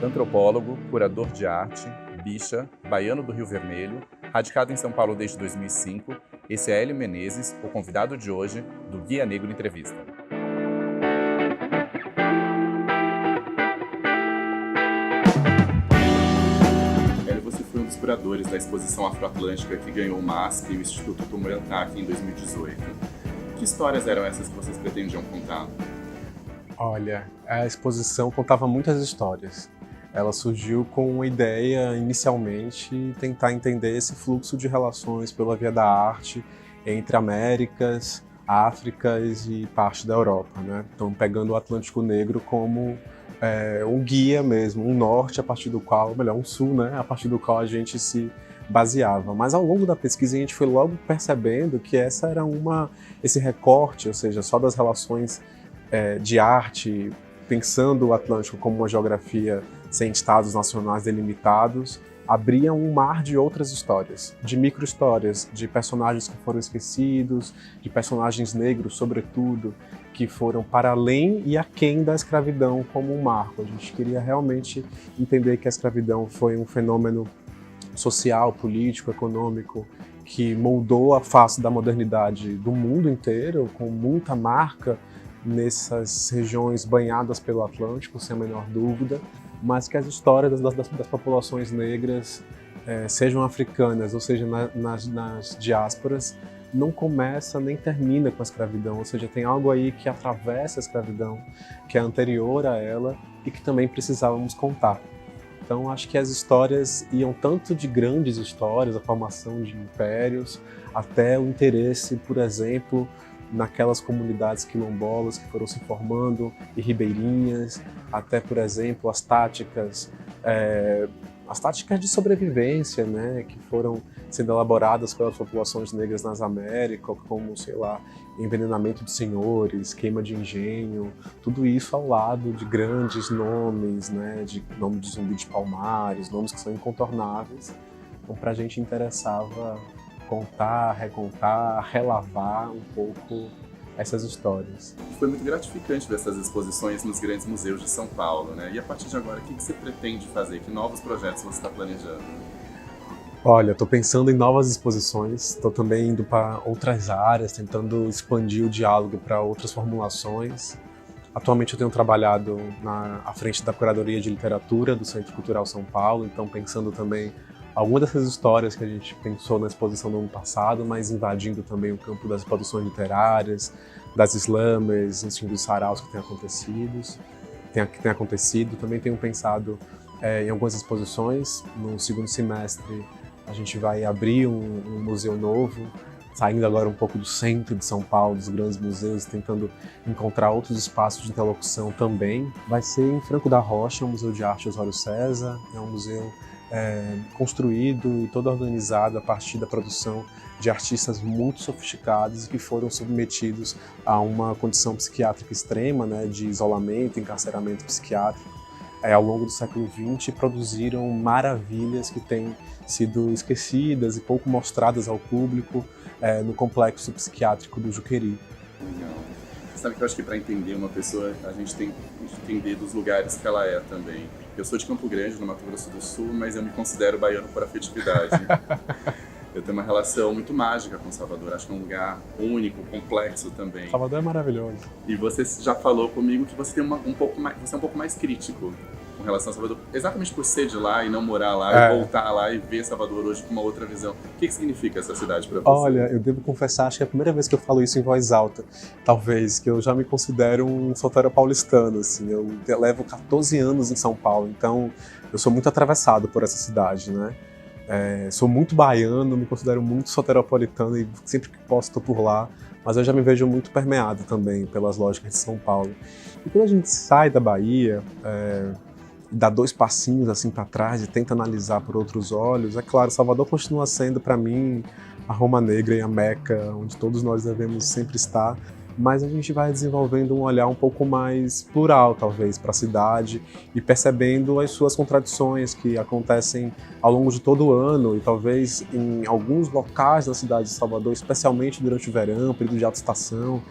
antropólogo, curador de arte, bicha, baiano do Rio Vermelho, radicado em São Paulo desde 2005, esse é Hélio Menezes, o convidado de hoje do Guia Negro Entrevista. Hélio, você foi um dos curadores da exposição Afroatlântica que ganhou o MASP e o Instituto Tumurantaque em 2018. Que histórias eram essas que vocês pretendiam contar? Olha, a exposição contava muitas histórias. Ela surgiu com uma ideia, inicialmente, tentar entender esse fluxo de relações pela via da arte entre Américas, Áfricas e parte da Europa, né? Então, pegando o Atlântico Negro como um guia mesmo, um norte a partir do qual, melhor, um sul, né? A partir do qual a gente se baseava. Mas ao longo da pesquisa a gente foi logo percebendo que essa era esse recorte, ou seja, só das relações de arte, pensando o Atlântico como uma geografia sem estados nacionais delimitados, abria um mar de outras histórias, de micro-histórias, de personagens que foram esquecidos, de personagens negros, sobretudo, que foram para além e aquém da escravidão como um marco. A gente queria realmente entender que a escravidão foi um fenômeno social, político, econômico, que moldou a face da modernidade do mundo inteiro, com muita marca nessas regiões banhadas pelo Atlântico, sem a menor dúvida, mas que as histórias das populações negras, sejam africanas ou seja nas diásporas, não começa nem termina com a escravidão, ou seja, tem algo aí que atravessa a escravidão, que é anterior a ela e que também precisávamos contar. Então acho que as histórias iam tanto de grandes histórias, a formação de impérios, até o interesse, por exemplo, naquelas comunidades quilombolas que foram se formando e ribeirinhas, até, por exemplo, as táticas de sobrevivência, né, que foram sendo elaboradas pelas populações negras nas Américas, como, sei lá, envenenamento de senhores, queima de engenho, tudo isso ao lado de grandes nomes, né, de nome de Zumbi de Palmares, nomes que são incontornáveis. Então, para a gente interessava contar, recontar, relavar um pouco essas histórias. Foi muito gratificante ver essas exposições nos grandes museus de São Paulo, né? E a partir de agora, o que você pretende fazer? Que novos projetos você está planejando? Olha, estou pensando em novas exposições, estou também indo para outras áreas, tentando expandir o diálogo para outras formulações. Atualmente eu tenho trabalhado à frente da Curadoria de Literatura do Centro Cultural São Paulo, então pensando também algumas dessas histórias que a gente pensou na exposição do ano passado, mas invadindo também o campo das produções literárias, das slammers, enfim, dos saraus que têm acontecido. Também tenho pensado em algumas exposições. No segundo semestre a gente vai abrir um museu novo, saindo agora um pouco do centro de São Paulo, dos grandes museus, tentando encontrar outros espaços de interlocução também. Vai ser em Franco da Rocha, o Museu de Arte Osório César, é um museu construído e todo organizado a partir da produção de artistas muito sofisticados e que foram submetidos a uma condição psiquiátrica extrema, né, de isolamento, encarceramento psiquiátrico. Ao longo do século XX, produziram maravilhas que têm sido esquecidas e pouco mostradas ao público no complexo psiquiátrico do Juqueri. Legal. Sabe que eu acho que para entender uma pessoa, a gente tem que entender dos lugares que ela é também. Eu sou de Campo Grande, no Mato Grosso do Sul, mas eu me considero baiano por afetividade. Eu tenho uma relação muito mágica com Salvador, acho que é um lugar único, complexo também. Salvador é maravilhoso. E você já falou comigo que você tem você é um pouco mais crítico com relação a Salvador, exatamente por ser de lá e não morar lá, e voltar lá e ver Salvador hoje com uma outra visão. O que significa essa cidade para você? Olha, eu devo confessar, acho que é a primeira vez que eu falo isso em voz alta, talvez, que eu já me considero um solteiro paulistano, assim. Eu levo 14 anos em São Paulo, então eu sou muito atravessado por essa cidade, né? Sou muito baiano, me considero muito soteropolitano e sempre que posso estou por lá, mas eu já me vejo muito permeado também pelas lógicas de São Paulo. E quando a gente sai da Bahia, dá dois passinhos assim para trás e tenta analisar por outros olhos, é claro, Salvador continua sendo para mim a Roma Negra e a Meca, onde todos nós devemos sempre estar, mas a gente vai desenvolvendo um olhar um pouco mais plural, talvez, para a cidade e percebendo as suas contradições que acontecem ao longo de todo o ano e talvez em alguns locais da cidade de Salvador, especialmente durante o verão, período de alta estação,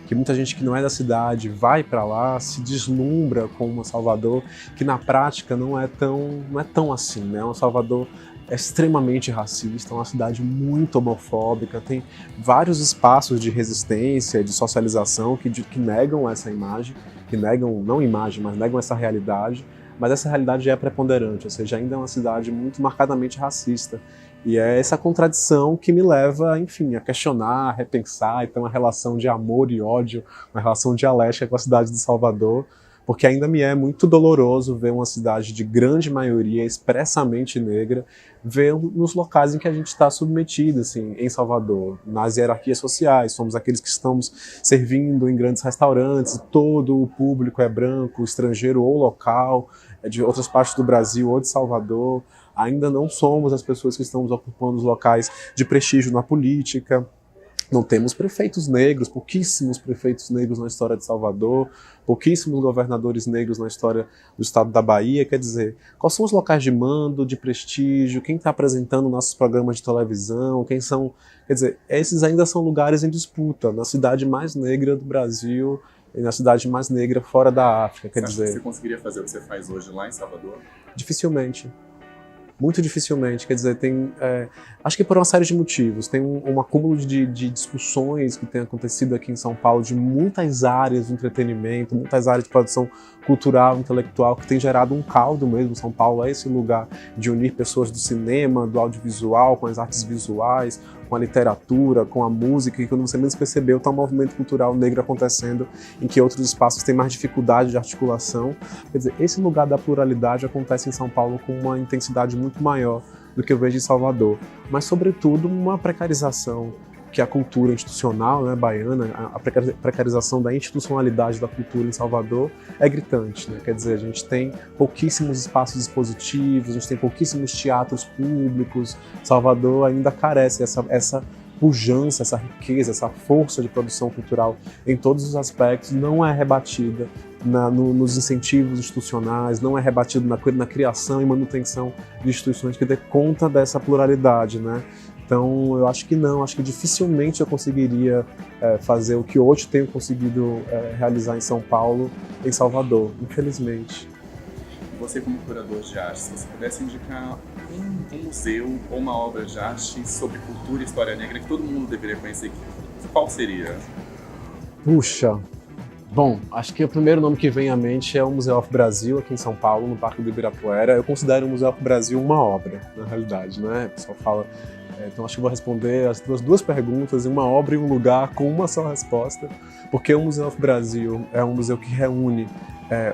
que muita gente que não é da cidade vai para lá, se deslumbra com uma Salvador que na prática não é tão assim, né? Uma Salvador é extremamente racista, é uma cidade muito homofóbica, tem vários espaços de resistência, de socialização que negam essa imagem, que negam, não imagem, mas negam essa realidade, mas essa realidade é preponderante, ou seja, ainda é uma cidade muito marcadamente racista. E é essa contradição que me leva, enfim, a questionar, a repensar, e ter uma relação de amor e ódio, uma relação dialética com a cidade de Salvador, porque ainda me é muito doloroso ver uma cidade de grande maioria expressamente negra, ver nos locais em que a gente está submetido, assim, em Salvador, nas hierarquias sociais. Somos aqueles que estamos servindo em grandes restaurantes, todo o público é branco, estrangeiro ou local, é de outras partes do Brasil ou de Salvador. Ainda não somos as pessoas que estamos ocupando os locais de prestígio na política. Não temos prefeitos negros, pouquíssimos prefeitos negros na história de Salvador, pouquíssimos governadores negros na história do estado da Bahia. Quer dizer, quais são os locais de mando, de prestígio, quem está apresentando nossos programas de televisão, quem são... Quer dizer, esses ainda são lugares em disputa, na cidade mais negra do Brasil e na cidade mais negra fora da África. Quer dizer, você conseguiria fazer o que você faz hoje lá em Salvador? Dificilmente. Muito dificilmente, quer dizer, acho que por uma série de motivos. Tem um acúmulo de discussões que tem acontecido aqui em São Paulo de muitas áreas de entretenimento, muitas áreas de produção cultural, intelectual, que tem gerado um caldo mesmo. São Paulo é esse lugar de unir pessoas do cinema, do audiovisual, com as artes visuais, com a literatura, com a música, e quando você menos percebeu, está um movimento cultural negro acontecendo em que outros espaços têm mais dificuldade de articulação. Quer dizer, esse lugar da pluralidade acontece em São Paulo com uma intensidade muito maior do que eu vejo em Salvador, mas sobretudo uma precarização que a cultura institucional, né, baiana, a precarização da institucionalidade da cultura em Salvador é gritante, né? Quer dizer, a gente tem pouquíssimos espaços expositivos, a gente tem pouquíssimos teatros públicos. Salvador ainda carece essa pujança, essa riqueza, essa força de produção cultural em todos os aspectos, não é rebatida nos incentivos institucionais, não é rebatido na criação e manutenção de instituições que dê conta dessa pluralidade, né? Então, eu acho que não, acho que dificilmente eu conseguiria fazer o que hoje tenho conseguido realizar em São Paulo, em Salvador, infelizmente. Você, como curador de arte, se você pudesse indicar um museu ou uma obra de arte sobre cultura e história negra que todo mundo deveria conhecer, qual seria? Puxa, bom, acho que o primeiro nome que vem à mente é o Museu Afro-Brasil, aqui em São Paulo, no Parque do Ibirapuera. Eu considero o Museu Afro-Brasil uma obra, na realidade, né? O pessoal fala... Então acho que vou responder as duas perguntas em uma obra e um lugar com uma só resposta, porque o Museu Afro-Brasil é um museu que reúne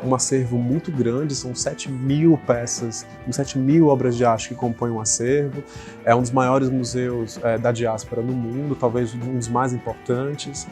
um acervo muito grande, são 7.000 peças, 7.000 obras de arte que compõem um acervo, é um dos maiores museus da diáspora no mundo, talvez um dos mais importantes,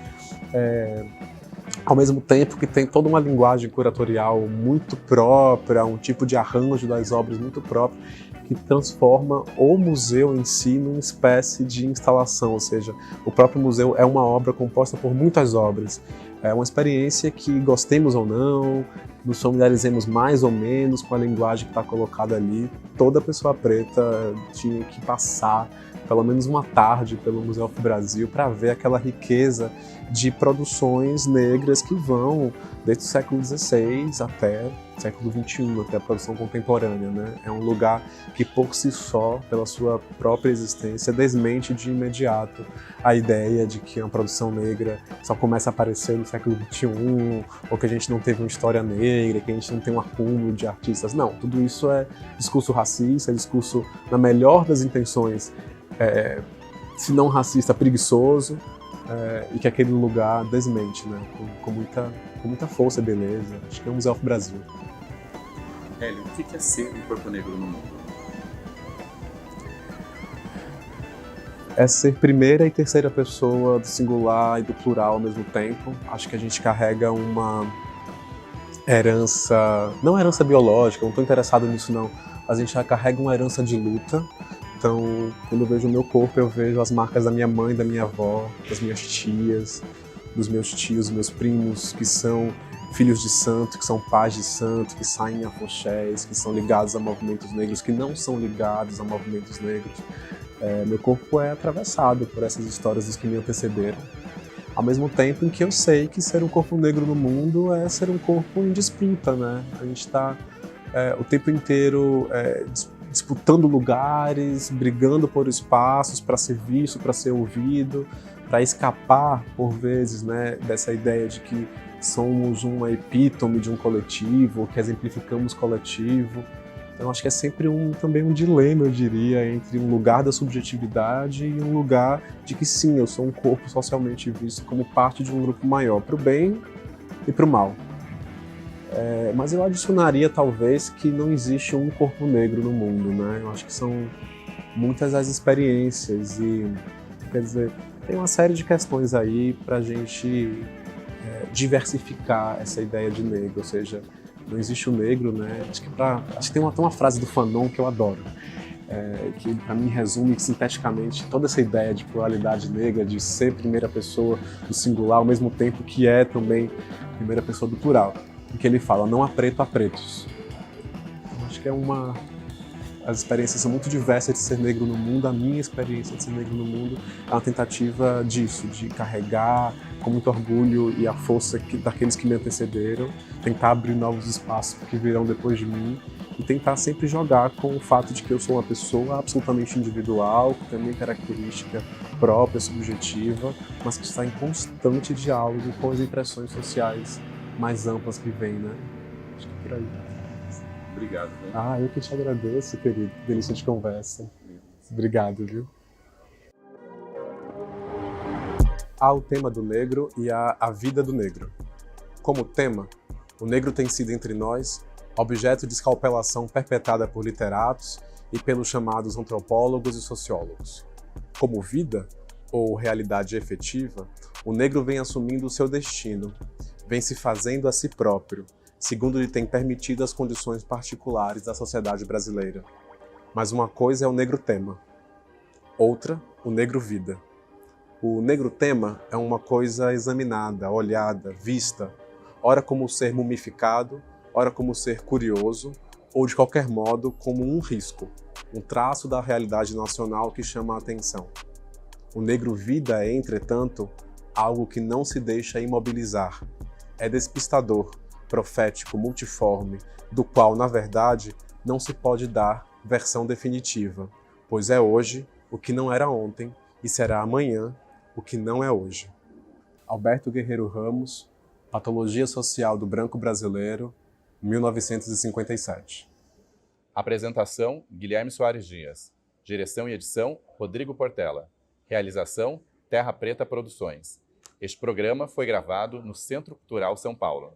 ao mesmo tempo que tem toda uma linguagem curatorial muito própria, um tipo de arranjo das obras muito próprio, que transforma o museu em si numa espécie de instalação, ou seja, o próprio museu é uma obra composta por muitas obras. É uma experiência que, gostemos ou não, nos familiarizemos mais ou menos com a linguagem que está colocada ali, toda pessoa preta tinha que passar pelo menos uma tarde pelo Museu Afro-Brasil para ver aquela riqueza de produções negras que vão desde o século XVI até o século XXI, até a produção contemporânea, né? É um lugar que, por si só, pela sua própria existência, desmente de imediato a ideia de que uma produção negra só começa a aparecer no século XXI, ou que a gente não teve uma história negra, que a gente não tem um acúmulo de artistas. Não, tudo isso é discurso racista, é discurso, na melhor das intenções, se não racista, preguiçoso, e que aquele lugar desmente, né? Com muita força e beleza. Acho que é o Museu Afro-Brasil. Hélio, o que é ser um corpo negro no mundo? É ser primeira e terceira pessoa do singular e do plural ao mesmo tempo. Acho que a gente carrega uma herança, não herança biológica, não estou interessado nisso não, a gente já carrega uma herança de luta. Então, quando eu vejo o meu corpo, eu vejo as marcas da minha mãe, da minha avó, das minhas tias, dos meus tios, meus primos, que são filhos de santo, que são pais de santo, que saem em afoxés, que são ligados a movimentos negros, que não são ligados a movimentos negros. Meu corpo é atravessado por essas histórias dos que me antecederam. Ao mesmo tempo em que eu sei que ser um corpo negro no mundo é ser um corpo em disputa, né? A gente está o tempo inteiro disputando lugares, brigando por espaços para ser visto, para ser ouvido, para escapar, por vezes, né, dessa ideia de que somos uma epítome de um coletivo, que exemplificamos coletivo. Então acho que é sempre também um dilema, eu diria, entre um lugar da subjetividade e um lugar de que sim, eu sou um corpo socialmente visto como parte de um grupo maior, para o bem e para o mal. Mas eu adicionaria talvez que não existe um corpo negro no mundo, né? Eu acho que são muitas as experiências e, quer dizer, tem uma série de questões aí para a gente diversificar essa ideia de negro, ou seja, não existe o negro, né? Acho que tem uma frase do Fanon que eu adoro, que para mim resume sinteticamente toda essa ideia de pluralidade negra, de ser primeira pessoa do singular, ao mesmo tempo que é também primeira pessoa do plural. Em que ele fala, não há preto, há pretos. Eu acho que as experiências são muito diversas de ser negro no mundo. A minha experiência de ser negro no mundo é uma tentativa disso, de carregar com muito orgulho e a força daqueles que me antecederam, tentar abrir novos espaços que virão depois de mim e tentar sempre jogar com o fato de que eu sou uma pessoa absolutamente individual, que tem minha característica própria, subjetiva, mas que está em constante diálogo com as impressões sociais mais amplas que vêm, né? Acho que é por aí. Obrigado. Viu? Eu que te agradeço, querido. Delícia de conversa. Obrigado, viu? Há o tema do negro e há a vida do negro. Como tema, o negro tem sido entre nós objeto de escalpelação perpetrada por literatos e pelos chamados antropólogos e sociólogos. Como vida, ou realidade efetiva, o negro vem assumindo o seu destino, vem se fazendo a si próprio, segundo lhe tem permitido as condições particulares da sociedade brasileira. Mas uma coisa é o negro tema, outra, o negro vida. O negro tema é uma coisa examinada, olhada, vista, ora como ser mumificado, ora como ser curioso, ou de qualquer modo como um risco, um traço da realidade nacional que chama a atenção. O negro vida é, entretanto, algo que não se deixa imobilizar. É despistador, profético, multiforme, do qual, na verdade, não se pode dar versão definitiva, pois é hoje o que não era ontem e será amanhã o que não é hoje. Alberto Guerreiro Ramos, Patologia Social do Branco Brasileiro, 1957. Apresentação, Guilherme Soares Dias. Direção e edição, Rodrigo Portela. Realização, Terra Preta Produções. Este programa foi gravado no Centro Cultural São Paulo.